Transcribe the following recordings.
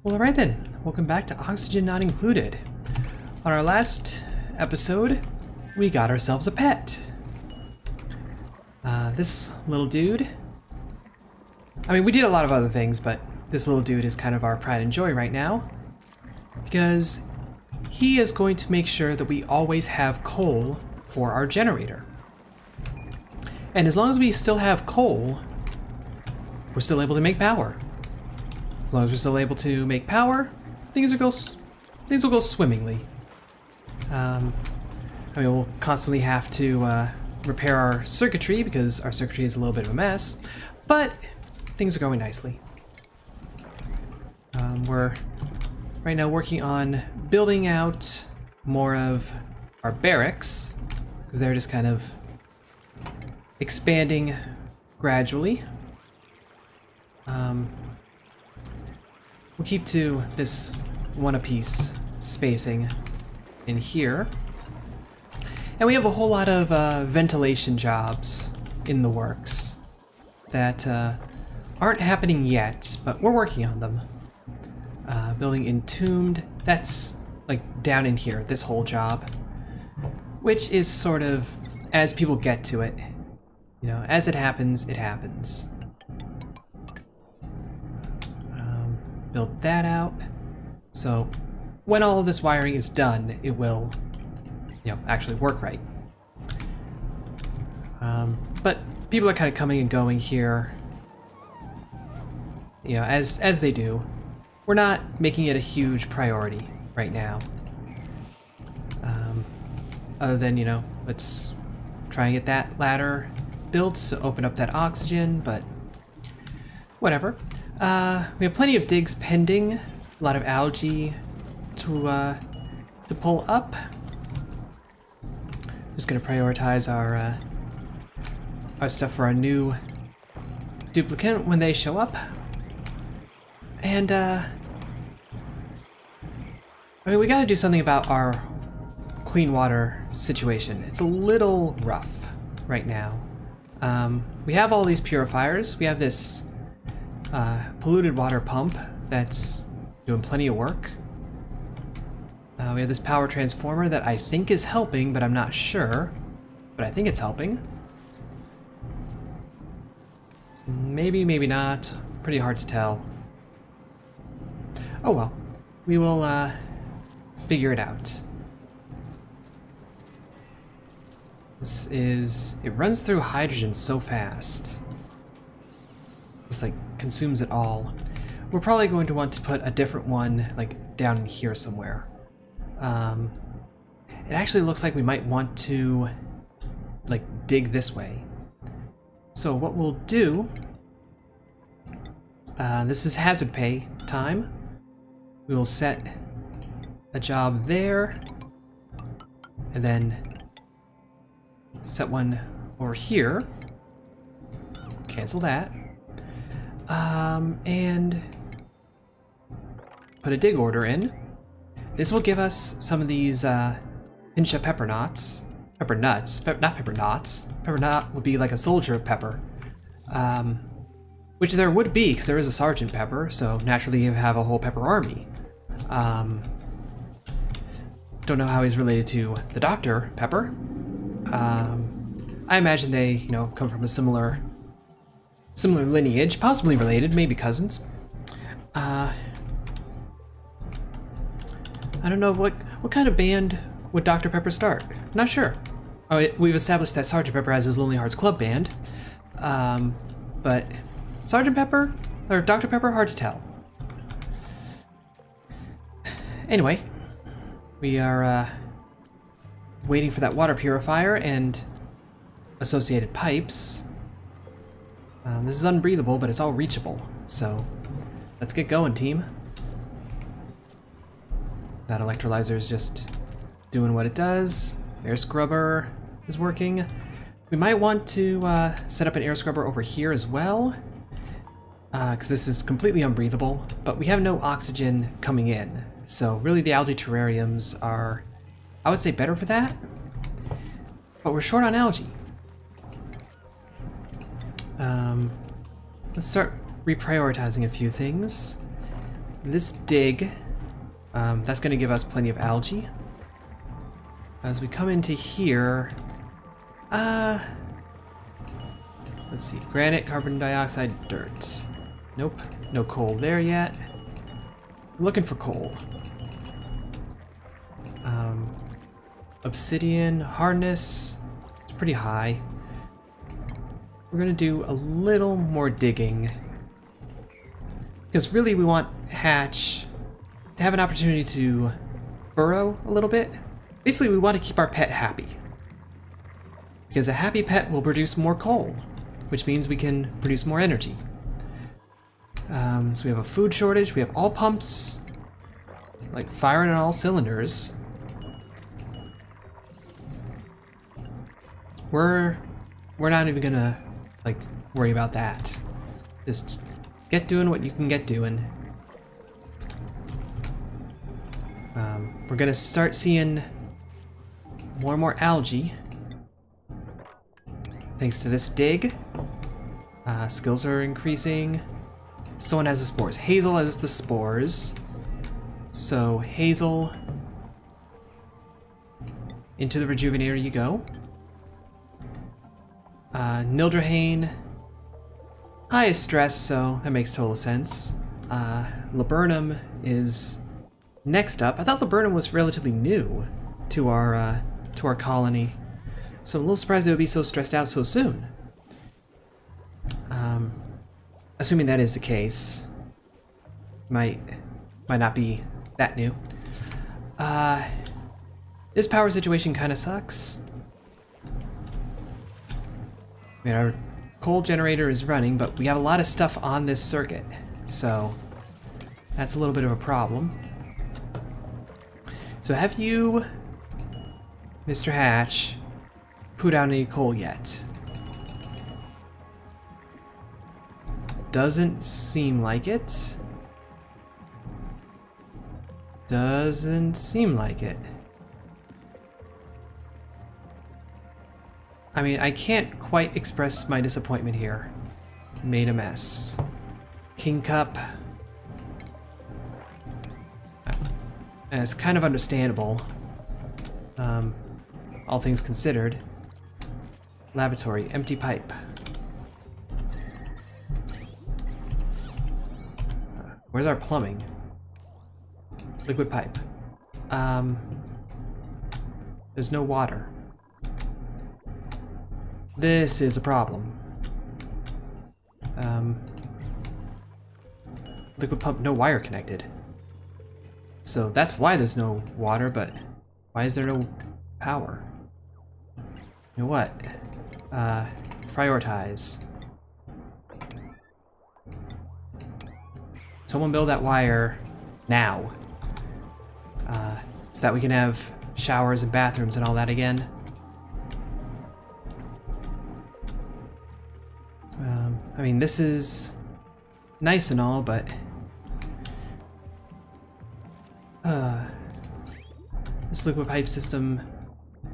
Well, alright then. Welcome back to Oxygen Not Included. On our last episode, we got ourselves a pet. This little dude. I mean, we did a lot of other things, but this little dude is kind of our pride and joy right now. Because he is going to make sure that we always have coal for our generator. And as long as we still have coal, we're still able to make power. As long as we're still able to make power, things will go swimmingly. I mean, we'll constantly have to repair our circuitry because our circuitry is a little bit of a mess, but things are going nicely. We're right now working on building out more of our barracks because they're just kind of expanding gradually. We'll keep to this one apiece spacing in here. And we have a whole lot of ventilation jobs in the works that aren't happening yet, but we're working on them. Building Entombed, that's like down in here, this whole job, which is sort of as people get to it. You know, as it happens, it happens. Build that out. So when all of this wiring is done, it will, actually work right. But people are kind of coming and going here, as they do. We're not making it a huge priority right now. Other than, let's try and get that ladder built to open up that oxygen, but whatever. We have plenty of digs pending, a lot of algae to pull up. Just gonna prioritize our stuff for our new duplicant when they show up. And I mean, we gotta do something about our clean water situation. It's a little rough right now. We have all these purifiers. We have this polluted water pump that's doing plenty of work. We have this power transformer that I think is helping, but I'm not sure. But I think it's helping. Maybe, maybe not. Pretty hard to tell. Oh well. We will figure it out. It runs through hydrogen so fast. Just like consumes it all. We're probably going to want to put a different one like down in here somewhere. It actually looks like we might want to like dig this way. So what we'll do, this is hazard pay time. We will set a job there and then set one over here. Cancel that. And put a dig order in. This will give us some of these Pincha pepper knots. Pepper nuts, not pepper knots. Pepper knot would be like a soldier of pepper. Which there would be, because there is a Sergeant Pepper, so naturally you have a whole pepper army. Don't know how he's related to the Dr. Pepper. I imagine they, come from a similar lineage, possibly related, maybe cousins. I don't know what kind of band would Dr. Pepper start. Not sure. Oh, we've established that Sergeant Pepper has his Lonely Hearts Club band, but Sergeant Pepper or Dr. Pepper, hard to tell. Anyway, we are waiting for that water purifier and associated pipes. This is unbreathable, but it's all reachable, so let's get going, team. That electrolyzer is just doing what it does. Air scrubber is working. We might want to set up an air scrubber over here as well, because this is completely unbreathable, but we have no oxygen coming in. So really the algae terrariums are, I would say, better for that, but we're short on algae. Let's start reprioritizing a few things. this dig, that's going to give us plenty of algae. As we come into here, let's see, granite, carbon dioxide, dirt. Nope, no coal there yet. I'm looking for coal. Obsidian, hardness, it's pretty high. We're gonna do a little more digging. Because really we want Hatch to have an opportunity to burrow a little bit. Basically we want to keep our pet happy. Because a happy pet will produce more coal, which means we can produce more energy. So we have a food shortage, we have all pumps, like firing on all cylinders. We're not even gonna like worry about that. Just get doing what you can get doing. We're gonna start seeing more and more algae thanks to this dig. Skills are increasing. Someone has the spores. Hazel has the spores. So Hazel, into the rejuvenator you go. Nildrahane, high stress, so that makes total sense. Laburnum is next up. I thought Laburnum was relatively new to our colony, so I'm a little surprised they would be so stressed out so soon. Assuming that is the case, might not be that new. This power situation kind of sucks. I mean, our coal generator is running, but we have a lot of stuff on this circuit, so that's a little bit of a problem. So have you, Mr. Hatch, put out any coal yet? Doesn't seem like it. Doesn't seem like it. I mean, I can't quite express my disappointment here. Made a mess. King Cup. And it's kind of understandable. All things considered. Lavatory, empty pipe. Where's our plumbing? Liquid pipe. There's no water. This is a problem. Liquid pump, no wire connected. So that's why there's no water, but why is there no power? You know what? Prioritize. Someone build that wire now. So that we can have showers and bathrooms and all that again. I mean, this is nice and all, but this liquid pipe system,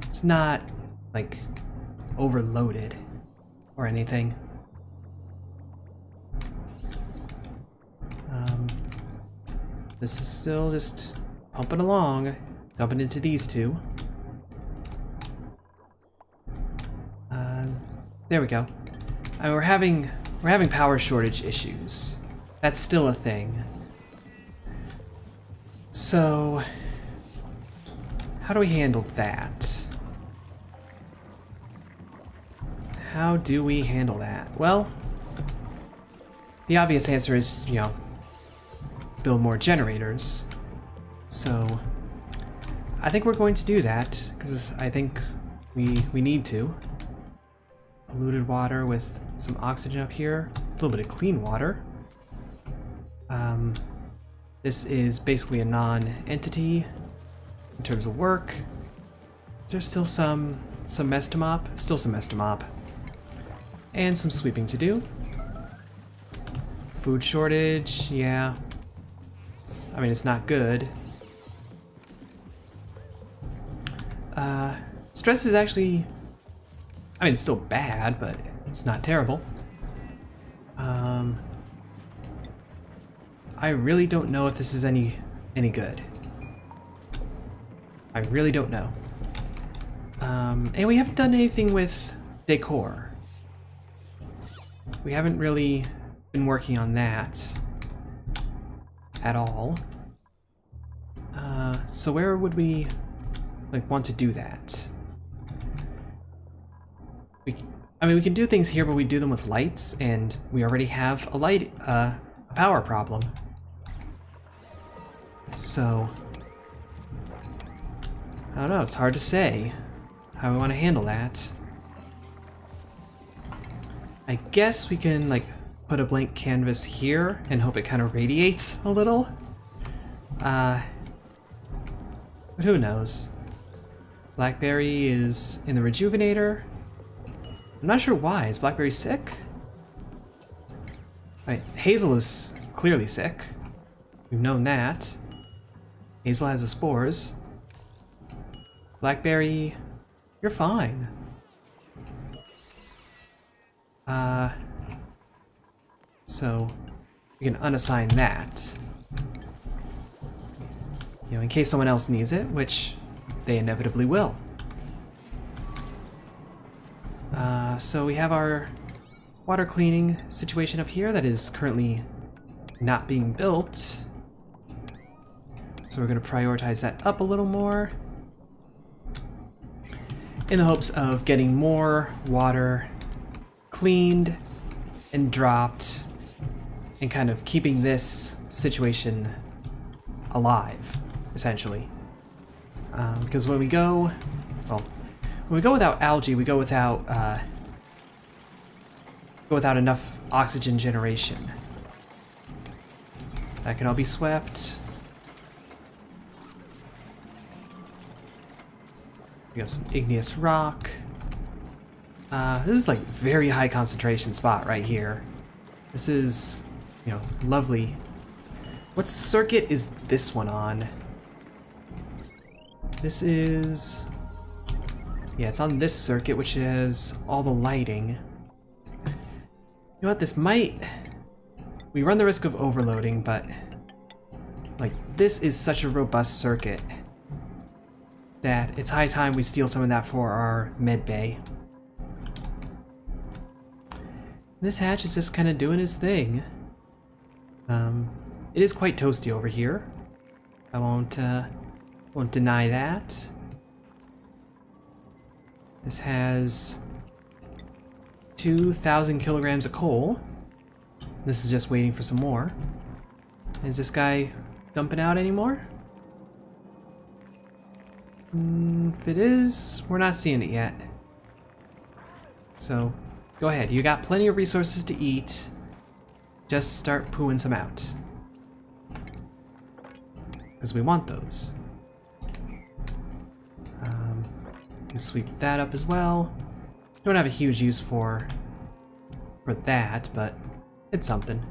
it's not like overloaded or anything. This is still just pumping along, dumping into these two. There we go. We're having power shortage issues. That's still a thing. So, how do we handle that? How do we handle that? Well, the obvious answer is, you know, build more generators. So, I think we're going to do that, because I think we need to. Polluted water with some oxygen up here. A little bit of clean water. This is basically a non-entity in terms of work. There's still some mess to mop. Still some mess to mop. And some sweeping to do. Food shortage, yeah. I mean, it's not good. Stress is actually... I mean, it's still bad, but it's not terrible. I really don't know if this is any good. I really don't know. And we haven't done anything with decor. We haven't really been working on that at all. So where would we want to do that? I mean, we can do things here, but we do them with lights, and we already have a power problem. So I don't know, it's hard to say how we want to handle that. I guess we can put a blank canvas here and hope it kind of radiates a little. But who knows? Blackberry is in the rejuvenator. I'm not sure why. Is Blackberry sick? Right, Hazel is clearly sick. We've known that. Hazel has the spores. Blackberry, you're fine. So we can unassign that. You know, in case someone else needs it, which they inevitably will. So we have our water cleaning situation up here that is currently not being built. So we're going to prioritize that up a little more in the hopes of getting more water cleaned and dropped and kind of keeping this situation alive, essentially. Because when we go without algae, we go without enough oxygen generation. That can all be swept. We have some igneous rock. This is very high concentration spot right here. This is, you know, lovely. What circuit is this one on? This is... yeah, it's on this circuit, which has all the lighting. You know what, this might... we run the risk of overloading, but... this is such a robust circuit that it's high time we steal some of that for our med bay. This hatch is just kind of doing his thing. It is quite toasty over here. I won't deny that. This has 2,000 kilograms of coal. This is just waiting for some more. Is this guy dumping out anymore? If it is, we're not seeing it yet. So, go ahead. You got plenty of resources to eat. Just start pooing some out. Because we want those. And sweep that up as well. Don't have a huge use for that, but it's something.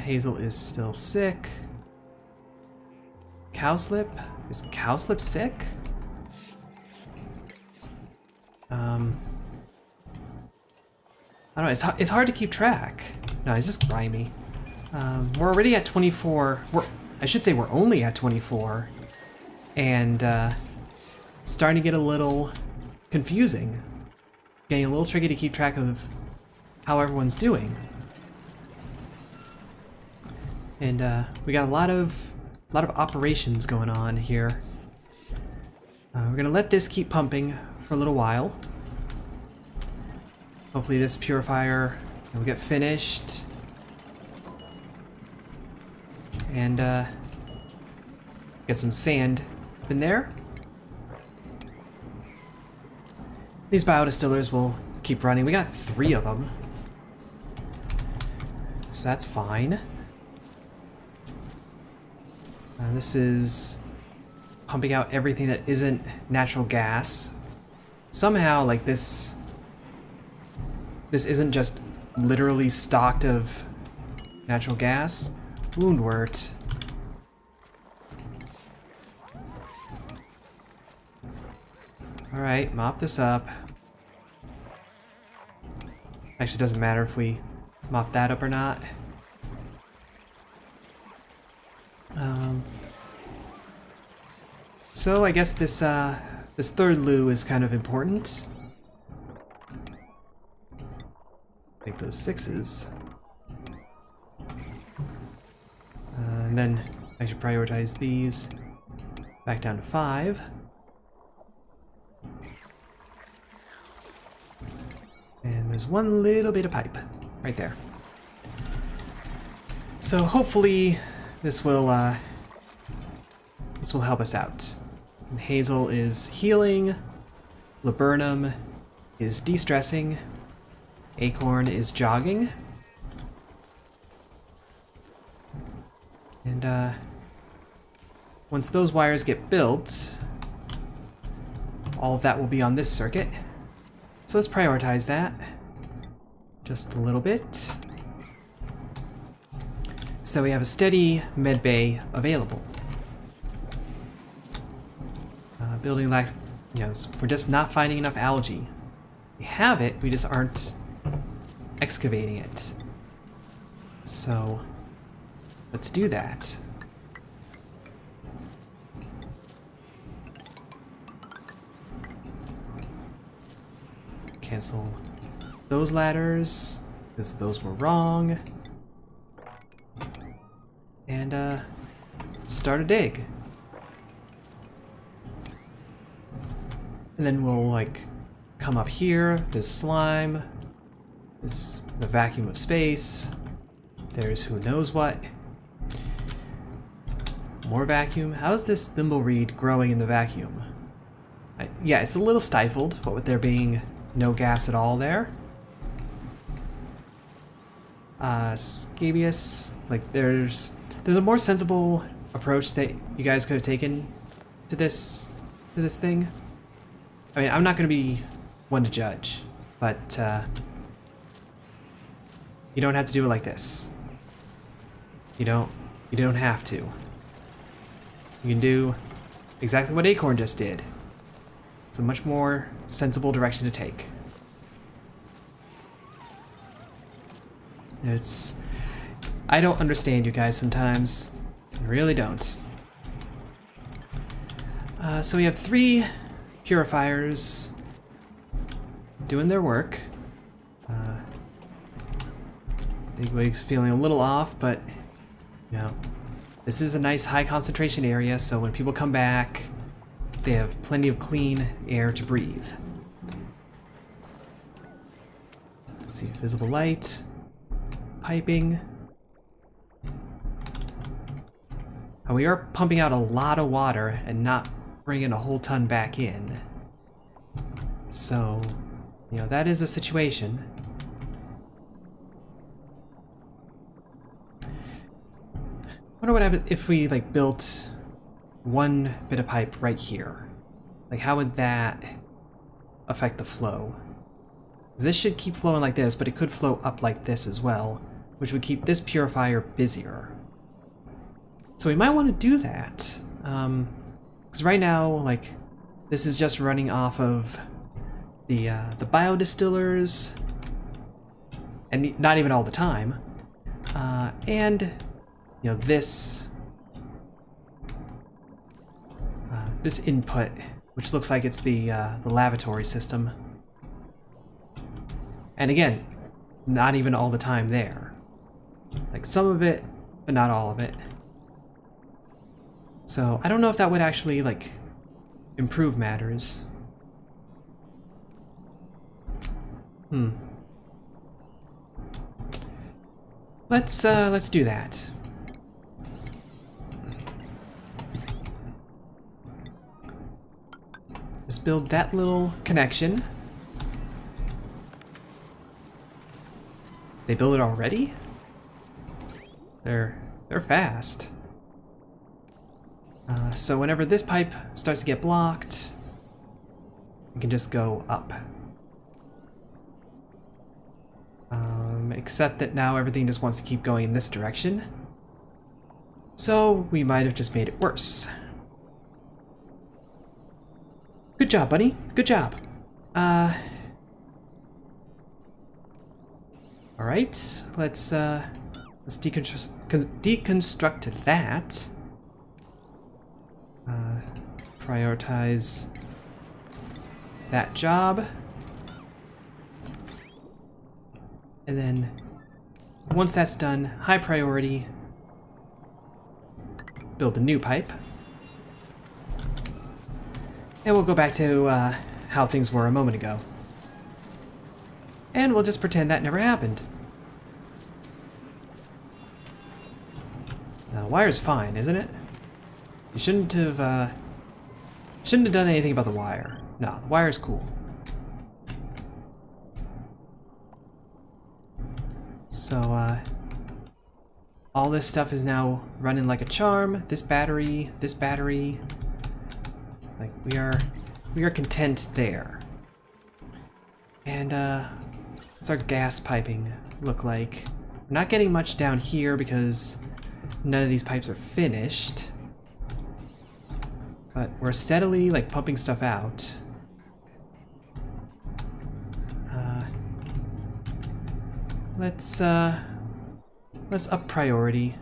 Hazel is still sick. Cowslip? Is Cowslip sick? I don't know, it's hard to keep track. No, it's just grimy. We're already at 24. I should say we're only at 24. And it's starting to get a little confusing. Getting a little tricky to keep track of how everyone's doing. And we got a lot of operations going on here. We're gonna let this keep pumping for a little while. Hopefully this purifier will get finished. And get some sand up in there. These biodistillers will keep running. We got 3 of them. So that's fine. This is pumping out everything that isn't natural gas. Somehow, this isn't just literally stocked of natural gas. Woundwort. Alright, mop this up. Actually, doesn't matter if we mop that up or not. So I guess this this third loo is kind of important. Make those 6s. And then I should prioritize these back down to 5. And there's one little bit of pipe right there. So hopefully this will help us out. And Hazel is healing, Laburnum is de-stressing, Acorn is jogging, and once those wires get built, all of that will be on this circuit. So let's prioritize that just a little bit, so we have a steady med bay available. Building like, you know, we're just not finding enough algae. We have it, we just aren't excavating it. So let's do that. Cancel those ladders, because those were wrong. And start a dig. And then we'll like come up here, there's slime, there's the vacuum of space, there's who knows what. More vacuum. How is this thimbleweed growing in the vacuum? Yeah, it's a little stifled, but with there being no gas at all there. Scabious, like there's a more sensible approach that you guys could have taken to this thing. I mean, I'm not going to be one to judge, but you don't have to do it like this. You don't have to. You can do exactly what Acorn just did. It's a much more sensible direction to take. I don't understand you guys sometimes. I really don't. So we have 3 purifiers doing their work. Bigwig's feeling a little off, but you know, this is a nice high concentration area, so when people come back, they have plenty of clean air to breathe. Let's see, visible light, piping. And we are pumping out a lot of water and not bringing a whole ton back in. So, you know, that is a situation. I wonder what happened if we like built one bit of pipe right here. Like, how would that affect the flow? This should keep flowing like this, but it could flow up like this as well, which would keep this purifier busier. So we might want to do that. Because right now, like, this is just running off of the biodistillers, and not even all the time. And you know, this input, which looks like it's the lavatory system. And again, not even all the time there. Like some of it, but not all of it. So I don't know if that would actually like improve matters. Let's do that. Just build that little connection. They build it already? They're fast. So whenever this pipe starts to get blocked, you can just go up. Except that now everything just wants to keep going in this direction. So we might have just made it worse. Good job, buddy. Good job. Alright, let's deconstruct that. prioritize that job. And then once that's done, high priority, build a new pipe. And we'll go back to how things were a moment ago. And we'll just pretend that never happened. The wire's fine, isn't it? You shouldn't have done anything about the wire. No, the wire's cool. So, all this stuff is now running like a charm. This battery. Like, we are content there. And, what's our gas piping look like? We're not getting much down here because none of these pipes are finished. But we're steadily, like, pumping stuff out. Let's up priority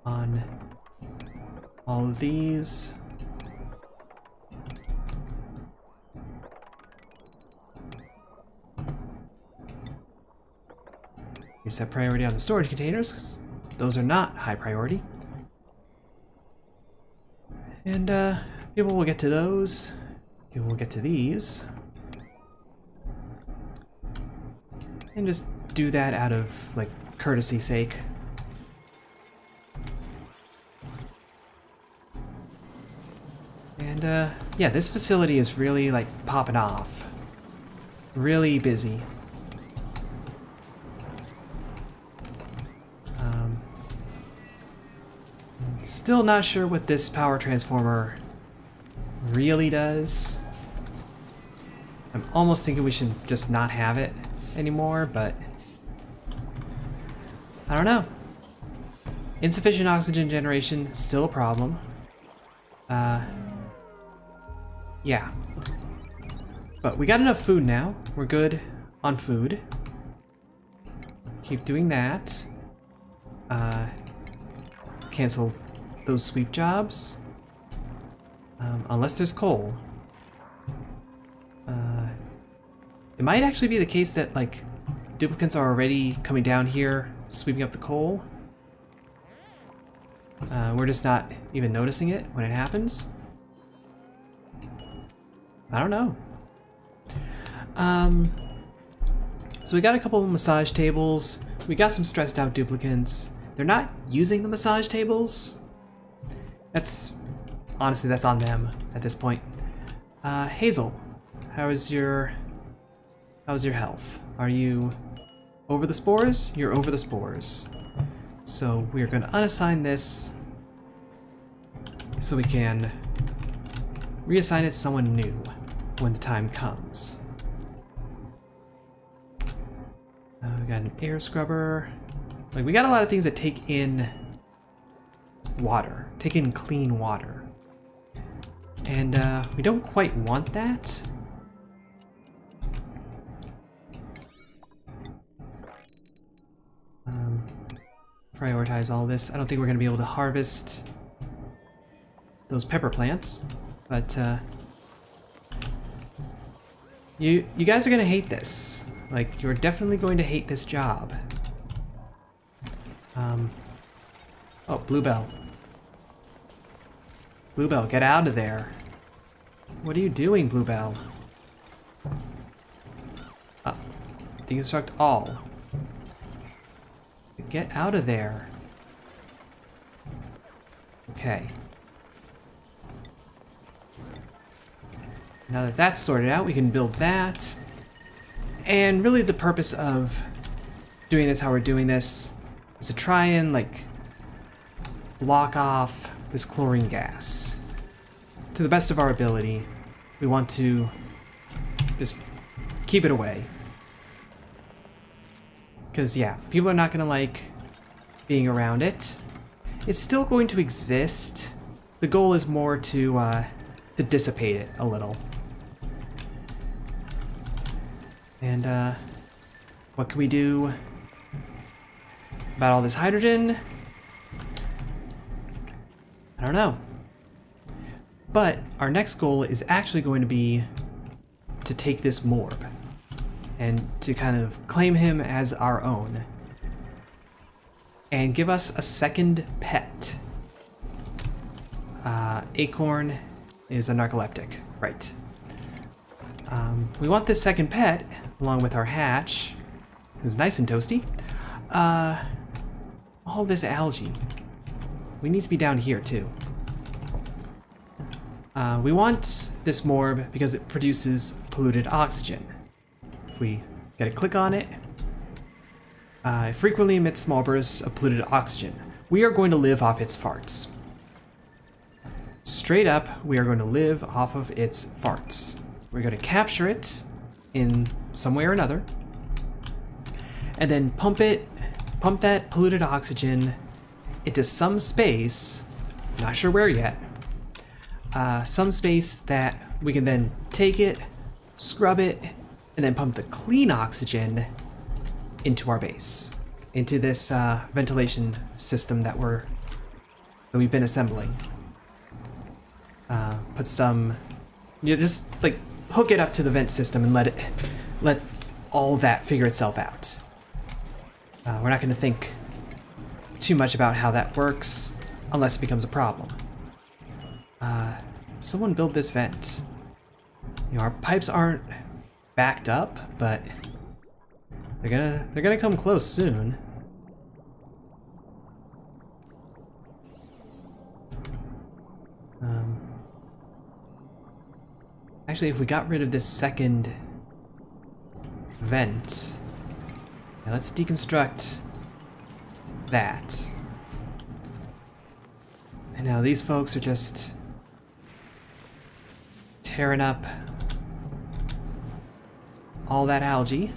on all of these. We set priority on the storage containers, 'cause those are not high priority. And people will get to those. People will get to these. And just do that out of, like, courtesy's sake. And yeah, this facility is really, like, popping off. Really busy. Still not sure what this power transformer really does. I'm almost thinking we should just not have it anymore, but I don't know. Insufficient oxygen generation, still a problem. Yeah. But we got enough food now. We're good on food. Keep doing that. Cancel those sweep jobs. Unless there's coal. It might actually be the case that, like, duplicants are already coming down here, sweeping up the coal. We're just not even noticing it when it happens. I don't know. So we got a couple of massage tables. We got some stressed out duplicants. They're not using the massage tables. Honestly, that's on them at this point. Hazel, how's your health? Are you over the spores? You're over the spores. So we're going to unassign this so we can reassign it to someone new when the time comes. We got an air scrubber. Like, we got a lot of things that take in water, take in clean water. And we don't quite want that. Prioritize all this. I don't think we're going to be able to harvest those pepper plants, but you guys are going to hate this. Like, you're definitely going to hate this job. Oh, Bluebell. Bluebell, get out of there. What are you doing, Bluebell? Deconstruct all. Get out of there. Okay. Now that that's sorted out, we can build that. And really the purpose of doing this how we're doing this is to try and, like, block off this chlorine gas. To the best of our ability, we want to just keep it away. Because, yeah, people are not going to like being around it. It's still going to exist. The goal is more to dissipate it a little. And, what can we do about all this hydrogen? I don't know. But our next goal is actually going to be to take this morb and to kind of claim him as our own and give us a second pet. Acorn is a narcoleptic, right. We want this second pet, along with our hatch, who's nice and toasty. All this algae. We need to be down here too. We want this morb because it produces polluted oxygen. If we get a click on it, it frequently emits small bursts of polluted oxygen. We are going to live off its farts. Straight up, we are going to live off of its farts. We're going to capture it in some way or another, and then pump that polluted oxygen into some space, not sure where yet, some space that we can then take it, scrub it, and then pump the clean oxygen into our base, into this ventilation system that we've been assembling. Put some, just like hook it up to the vent system and let all that figure itself out. We're not going to think too much about how that works unless it becomes a problem. Someone build this vent. Our pipes aren't backed up, but they're gonna come close soon. Actually, if we got rid of this second vent, now let's deconstruct that. And now these folks are just tearing up all that algae.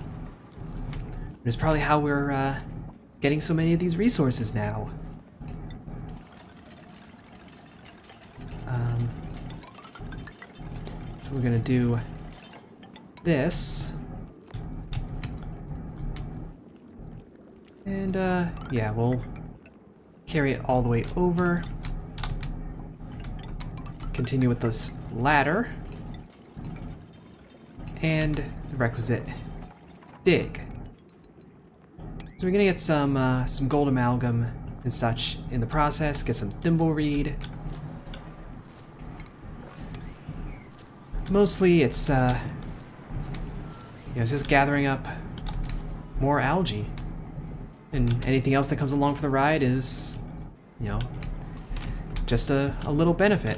It's probably how we're getting so many of these resources now. So we're gonna do this. And yeah, we'll carry it all the way over. Continue with this ladder. And the requisite dig. So we're gonna get some gold amalgam and such in the process, get some thimbleweed. Mostly it's it's just gathering up more algae. And anything else that comes along for the ride is, just a little benefit.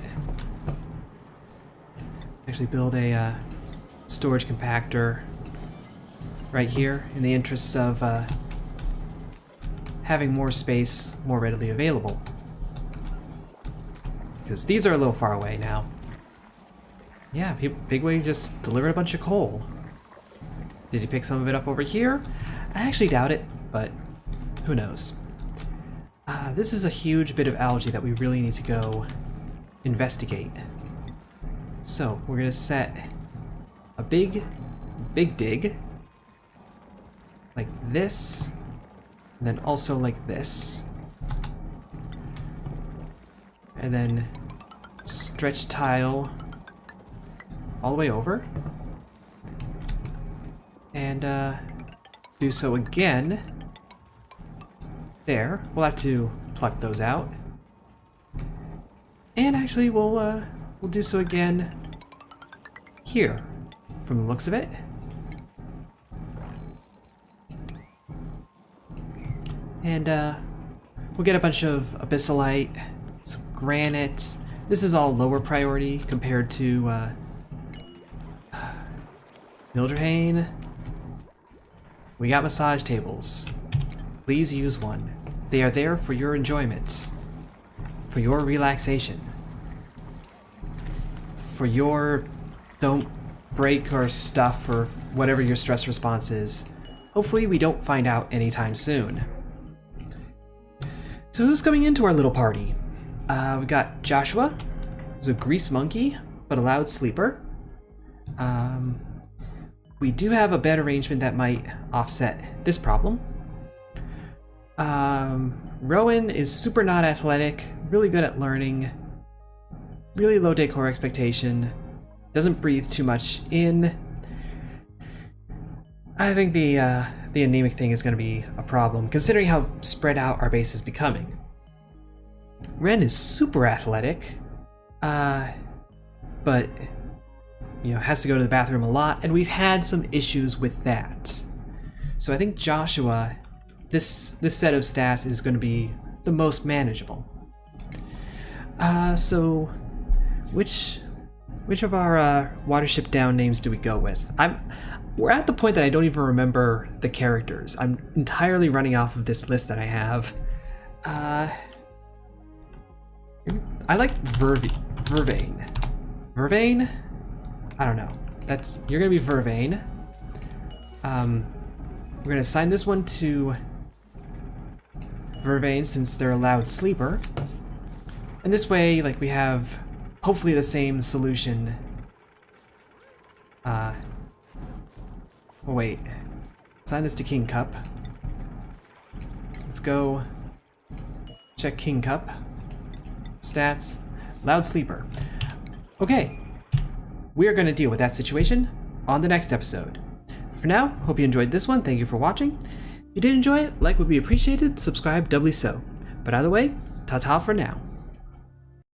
Actually build a storage compactor right here in the interests of having more space more readily available. Because these are a little far away now. Yeah, Bigwig just delivered a bunch of coal. Did he pick some of it up over here? I actually doubt it, but who knows. This is a huge bit of algae that we really need to go investigate. So we're gonna set a big dig like this, and then also like this, and then stretch tile all the way over, and do so again there. We'll have to pluck those out, and actually we'll do so again here from the looks of it. And we'll get a bunch of abyssalite, some granite. This is all lower priority compared to Mildrehane. We got massage tables. Please use one. They are there for your enjoyment, for your relaxation, for your don't break our stuff or whatever your stress response is. Hopefully we don't find out anytime soon. So who's coming into our little party? We got Joshua, who's a grease monkey, but a loud sleeper. We do have a bed arrangement that might offset this problem. Rowan is super not athletic, really good at learning, really low decor expectation. Doesn't breathe too much in. I think the anemic thing is going to be a problem, considering how spread out our base is becoming. Ren is super athletic, but you know, has to go to the bathroom a lot, and we've had some issues with that. So I think Joshua, this set of stats is going to be the most manageable. So which of our Watership Down names do we go with? We're at the point that I don't even remember the characters. I'm entirely running off of this list that I have. I like Vervain. Vervain? I don't know. You're gonna be Vervain. We're gonna assign this one to Vervain since they're a loud sleeper. And this way, like, we have hopefully the same solution. Oh wait. Assign this to King Cup. Let's go check King Cup. Stats. Loud sleeper. Okay. We are going to deal with that situation on the next episode. For now, hope you enjoyed this one. Thank you for watching. If you did enjoy it, like would be appreciated. Subscribe doubly so. But either way, ta-ta for now.